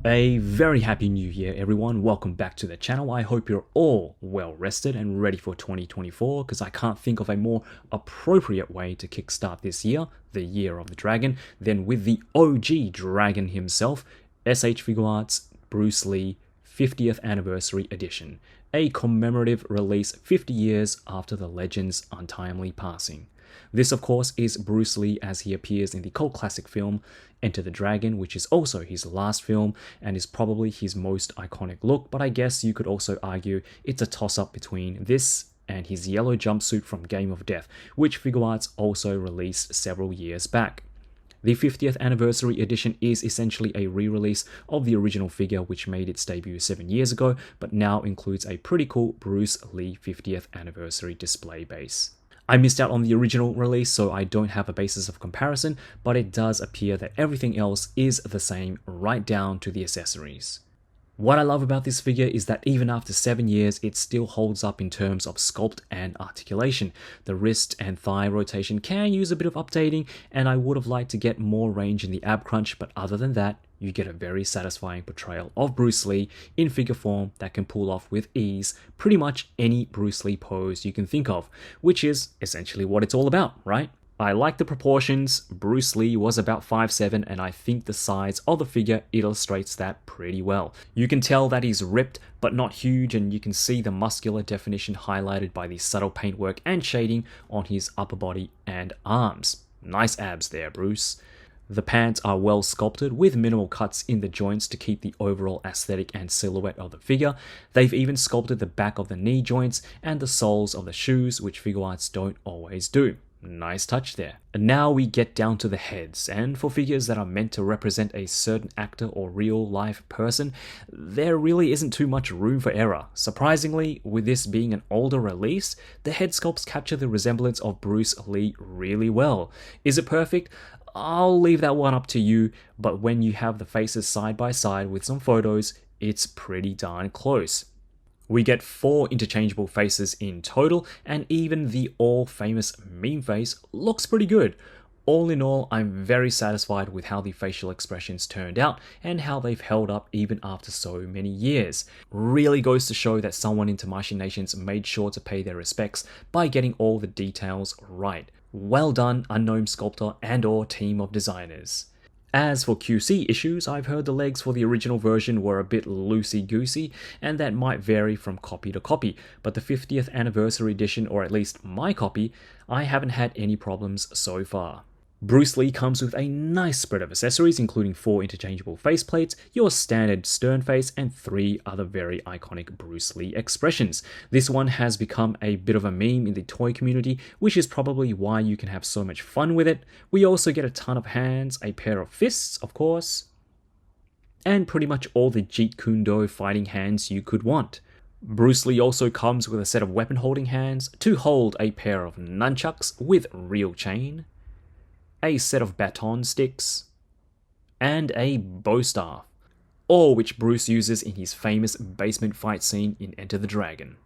A very happy new year everyone, welcome back to the channel. I hope you're all well rested and ready for 2024 because I can't think of a more appropriate way to kickstart this year, the year of the dragon, than with the OG dragon himself, S.H.FIGUARTS Bruce Lee 50th Anniversary Edition, a commemorative release 50 years after the legend's untimely passing. This, of course, is Bruce Lee as he appears in the cult classic film Enter the Dragon, which is also his last film and is probably his most iconic look, but I guess you could also argue it's a toss-up between this and his yellow jumpsuit from Game of Death, which Figuarts also released several years back. The 50th Anniversary Edition is essentially a re-release of the original figure which made its debut 7 years ago, but now includes a pretty cool Bruce Lee 50th Anniversary display base. I missed out on the original release, so I don't have a basis of comparison, but it does appear that everything else is the same right down to the accessories. What I love about this figure is that even after 7 years, it still holds up in terms of sculpt and articulation. The wrist and thigh rotation can use a bit of updating, and I would have liked to get more range in the ab crunch, but other than that, you get a very satisfying portrayal of Bruce Lee in figure form that can pull off with ease pretty much any Bruce Lee pose you can think of, which is essentially what it's all about, right? I like the proportions. Bruce Lee was about 5'7", and I think the size of the figure illustrates that pretty well. You can tell that he's ripped but not huge, and you can see the muscular definition highlighted by the subtle paintwork and shading on his upper body and arms. Nice abs there, Bruce. The pants are well sculpted with minimal cuts in the joints to keep the overall aesthetic and silhouette of the figure. They've even sculpted the back of the knee joints and the soles of the shoes, which Figuarts don't always do. Nice touch there. And now we get down to the heads, and for figures that are meant to represent a certain actor or real life person, there really isn't too much room for error. Surprisingly, with this being an older release, the head sculpts capture the resemblance of Bruce Lee really well. Is it perfect? I'll leave that one up to you, but when you have the faces side by side with some photos, it's pretty darn close. We get 4 interchangeable faces in total, and even the all-famous meme face looks pretty good. All in all, I'm very satisfied with how the facial expressions turned out and how they've held up even after so many years. Really goes to show that someone in Tamashii Nations made sure to pay their respects by getting all the details right. Well done, unknown sculptor and or team of designers. As for QC issues, I've heard the legs for the original version were a bit loosey-goosey, and that might vary from copy to copy, but the 50th Anniversary Edition, or at least my copy, I haven't had any problems so far. Bruce Lee comes with a nice spread of accessories, including 4 interchangeable faceplates, your standard stern face, and 3 other very iconic Bruce Lee expressions. This one has become a bit of a meme in the toy community, which is probably why you can have so much fun with it. We also get a ton of hands, a pair of fists, of course, and pretty much all the Jeet Kune Do fighting hands you could want. Bruce Lee also comes with a set of weapon holding hands to hold a pair of nunchucks with real chain, a set of baton sticks, and a bow staff, all which Bruce uses in his famous basement fight scene in Enter the Dragon.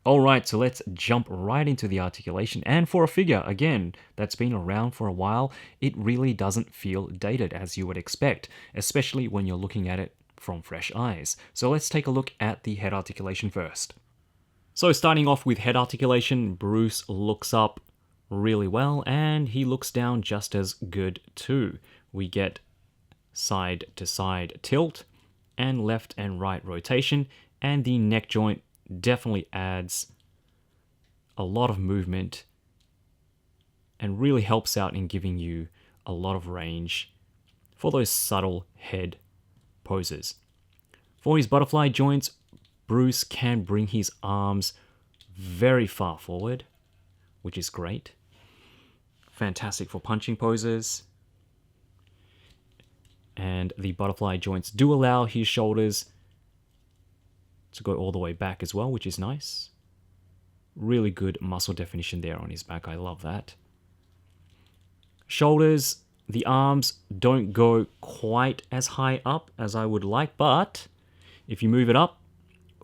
Alright, so let's jump right into the articulation, and for a figure, again, that's been around for a while, it really doesn't feel dated as you would expect, especially when you're looking at it from fresh eyes. So let's take a look at the head articulation first. So starting off with head articulation, Bruce looks up really well, and he looks down just as good too. We get side to side tilt and left and right rotation, and the neck joint definitely adds a lot of movement and really helps out in giving you a lot of range for those subtle head poses. For his butterfly joints, Bruce can bring his arms very far forward, which is great. Fantastic for punching poses. And the butterfly joints do allow his shoulders to go all the way back as well, which is nice. Really good muscle definition there on his back. I love that. Shoulders, the arms don't go quite as high up as I would like, but if you move it up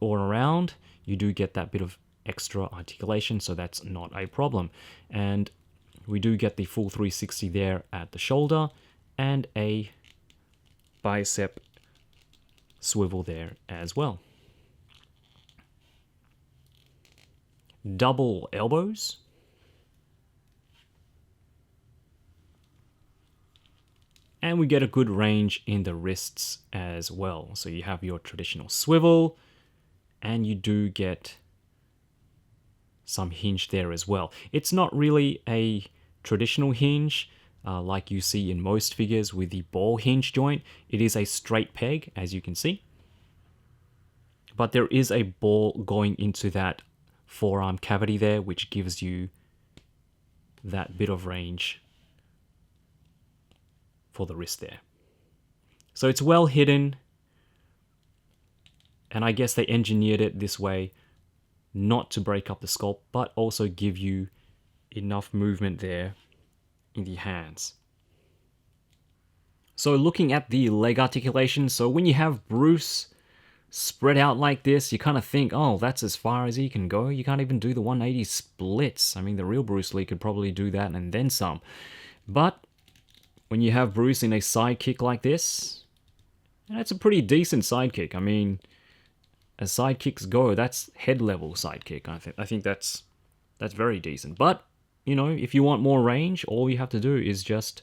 or around, you do get that bit of extra articulation, so that's not a problem. And we do get the full 360 there at the shoulder and a bicep swivel there as well. Double elbows. And we get a good range in the wrists as well. So you have your traditional swivel, and you do get some hinge there as well. It's not really a traditional hinge like you see in most figures with the ball hinge joint. It is a straight peg, as you can see. But there is a ball going into that forearm cavity there, which gives you that bit of range for the wrist there. So it's well hidden, and I guess they engineered it this way not to break up the sculpt, but also give you enough movement there in the hands. So looking at the leg articulation, so when you have Bruce spread out like this, you kind of think, oh, that's as far as he can go. You can't even do the 180 splits. I mean, the real Bruce Lee could probably do that and then some. But when you have Bruce in a side kick like this, that's a pretty decent side kick. I mean, as side kicks go, that's head level side kick. I think that's very decent. But you know, if you want more range, all you have to do is just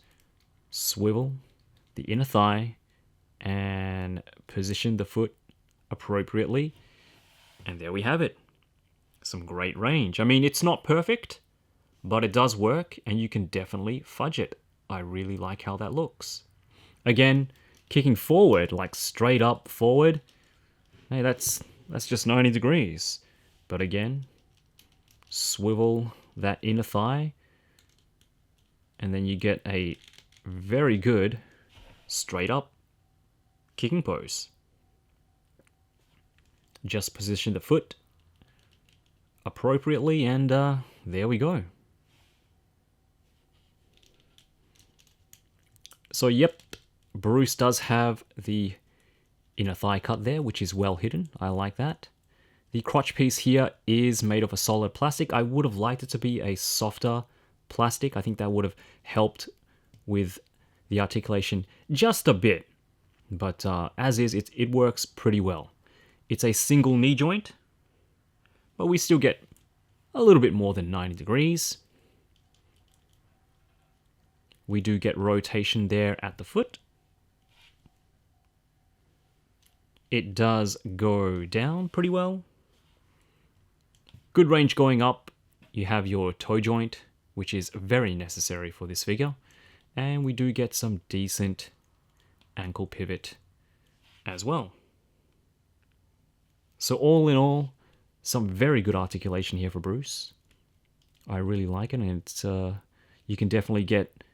swivel the inner thigh and position the foot appropriately, and there we have it. Some great range. I mean, it's not perfect, but it does work, and you can definitely fudge it. I really like how that looks. Again, kicking forward, like straight up forward, hey, that's just 90 degrees. But again, swivel that inner thigh, and then you get a very good straight up kicking pose. Just position the foot appropriately, and there we go. So yep, Bruce does have the inner thigh cut there, which is well hidden. I like that. The crotch piece here is made of a solid plastic. I would have liked it to be a softer plastic. I think that would have helped with the articulation just a bit. But as is, it works pretty well. It's a single knee joint, but we still get a little bit more than 90 degrees. We do get rotation there at the foot. It does go down pretty well. Good range going up. You have your toe joint, which is very necessary for this figure. And we do get some decent ankle pivot as well. So all in all, some very good articulation here for Bruce. I really like it, and it's you can definitely get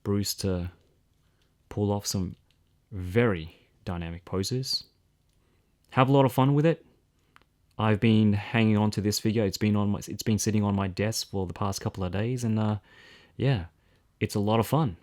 Bruce to pull off some very dynamic poses. Have a lot of fun with it. I've been hanging on to this figure. It's been sitting on my desk for the past couple of days, and yeah, it's a lot of fun.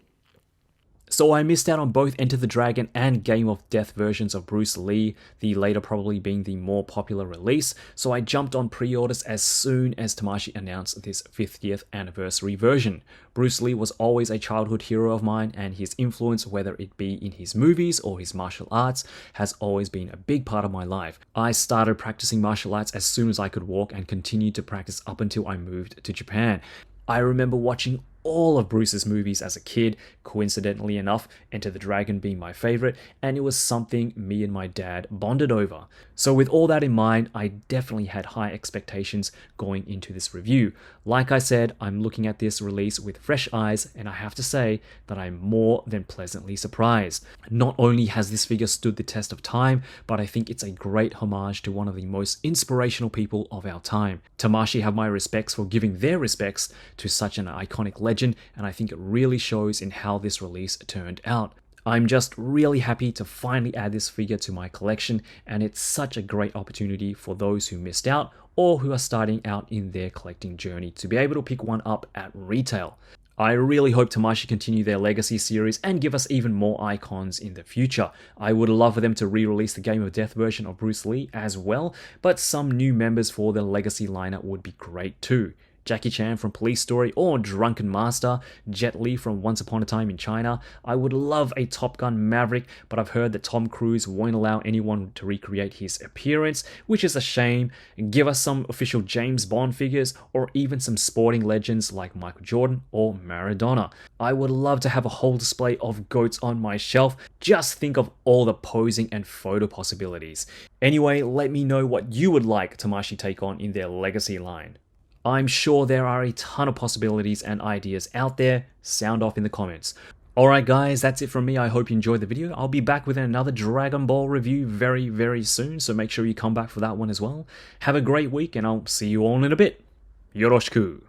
So I missed out on both Enter the Dragon and Game of Death versions of Bruce Lee, the later probably being the more popular release, so I jumped on pre-orders as soon as Tamashii announced this 50th anniversary version. Bruce Lee was always a childhood hero of mine, and his influence, whether it be in his movies or his martial arts, has always been a big part of my life. I started practicing martial arts as soon as I could walk and continued to practice up until I moved to Japan. I remember watching all of Bruce's movies as a kid, coincidentally enough, Enter the Dragon being my favorite, and it was something me and my dad bonded over. So with all that in mind, I definitely had high expectations going into this review. Like I said, I'm looking at this release with fresh eyes, and I have to say that I'm more than pleasantly surprised. Not only has this figure stood the test of time, but I think it's a great homage to one of the most inspirational people of our time. Tamashii have my respects for giving their respects to such an iconic legend, and I think it really shows in how this release turned out. I'm just really happy to finally add this figure to my collection, and it's such a great opportunity for those who missed out or who are starting out in their collecting journey to be able to pick one up at retail. I really hope Tamashii continue their Legacy series and give us even more icons in the future. I would love for them to re-release the Game of Death version of Bruce Lee as well, but some new members for the Legacy lineup would be great too. Jackie Chan from Police Story, or Drunken Master, Jet Li from Once Upon a Time in China. I would love a Top Gun Maverick, but I've heard that Tom Cruise won't allow anyone to recreate his appearance, which is a shame. Give us some official James Bond figures, or even some sporting legends like Michael Jordan or Maradona. I would love to have a whole display of GOATs on my shelf. Just think of all the posing and photo possibilities. Anyway, let me know what you would like Tamashii take on in their legacy line. I'm sure there are a ton of possibilities and ideas out there. Sound off in the comments. Alright guys, that's it from me. I hope you enjoyed the video. I'll be back with another Dragon Ball review very, very soon, so make sure you come back for that one as well. Have a great week, and I'll see you all in a bit. Yoroshiku.